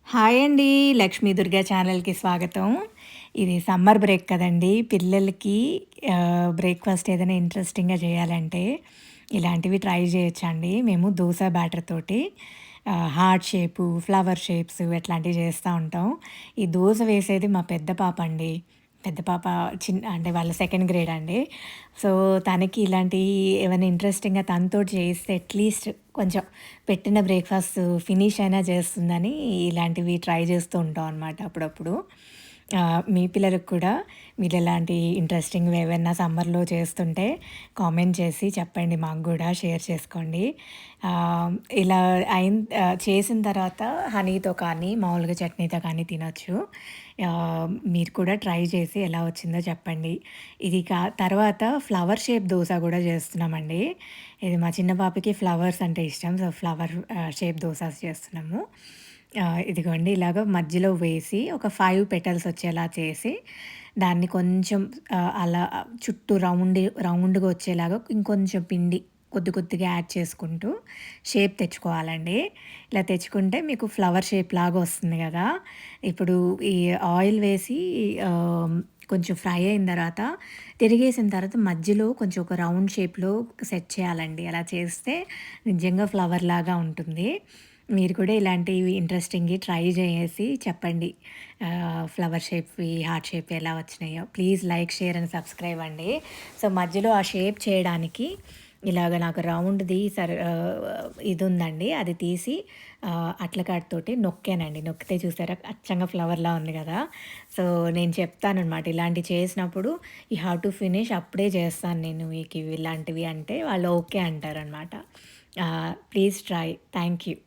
Hi అండి. లక్ష్మీ దుర్గా ఛానల్‌కి స్వాగతం. ఇది సమ్మర్ బ్రేక్ కదండీ! పిల్లలకి బ్రేక్‌ఫాస్ట్ ఏదైనా ఇంట్రెస్టింగ్‌గా చేయాలంటే ఇలాంటివి ట్రై చేయొచ్చండి. మేము దోస బ్యాటర్ తోటి హార్ట్ షేపు, ఫ్లవర్ షేప్స్ ఇట్లాంటివి చేస్తా ఉంటాం. ఈ దోస వేసేది మా పెద్ద పాప అండి. పెద్ద పాప అంటే వాళ్ళ సెకండ్ గ్రేడ్ అండి. సో, తనకి ఇలాంటియి ఏమైనా ఇంట్రెస్టింగ్‌గా తనతోటి చేయిస్తే అట్‌లీస్ట్ కొంచెం పెట్టిన బ్రేక్‌ఫాస్ట్ ఫినిష్ అయినా చేస్తుందని ఇలాంటివి ట్రై చేస్తూ ఉంటాం అనమాట అప్పుడప్పుడు. మీ పిల్లలకు కూడా మీరిలాంటి ఇంట్రెస్టింగ్‌వి ఏవన్నా సమ్మర్‌లో చేస్తుంటే కామెంట్ చేసి చెప్పండి మాకు గూడా షేర్ చేసుకోండి. ఆహ్, ఇలా చేసిన తర్వాత హనీతో కానీ, మామూలుగా చట్నీతో కానీ తినొచ్చు. మీరు కూడా ట్రై చేసి ఎలా వచ్చిందో చెప్పండి. ఇది తర్వాత ఫ్లవర్ షేప్ దోస గూడా చేస్తున్నామండి. ఇది మా చిన్న పాపకి ఫ్లవర్స్ అంటే ఇష్టం. సో, ఫ్లవర్ షేప్ దోసాస్ చేస్తున్నాము. ఇదిగోండి ఇలాగ మధ్యలో వేసి ఒక 5 పెటల్స్ వచ్చేలా చేసి, దాన్ని కొంచెం అలా చుట్టూ రౌండ్‌గా వచ్చేలాగా ఇంకొంచెం పిండి కొద్ది కొద్దిగా యాడ్ చేసుకుంటూ షేప్ తెచ్చుకోవాలండి. ఇలా తెచ్చుకుంటే మీకు ఫ్లవర్ షేప్ లాగా వస్తుంది గదా! ఇప్పుడు ఈ ఆయిల్ వేసి కొంచెం ఫ్రై అయిన తర్వాత తిరిగేసిన తర్వాత మధ్యలో కొంచెం ఒక రౌండ్ షేప్‌లో సెట్ చేయాలండి. అలా చేస్తే నిజంగా ఫ్లవర్ లాగా ఉంటుంది. మీరు కూడా ఇలాంటివి ఇంట్రెస్టింగ్‌వి ట్రై చేసి చెప్పండి. ఫ్లవర్ షేప్‌వి, హార్ట్ షేప్‌వి ఎలా వచ్చినాయో. Please like, share and subscribe అండి. సో, మధ్యలో ఆ షేప్ చేయడానికి ఇలాగ నాకు రౌండ్‌ది ఇదుందండి. అది తీసి అట్లకాడతోటి నొక్కానండి. నొక్కితే చూసారా అచ్చంగా ఫ్లవర్‌లా ఉంది గదా! సో, నేను చెప్తాననమాట. ఇలాంటివి చేసినప్పుడు యూ హావ్ టు ఫినిష్ అప్పుడే చేస్తాను నేను మీకివి ఇలాంటివి అంటే వాళ్ళు ఓకే అంటారనమాట. Please try. Thank you.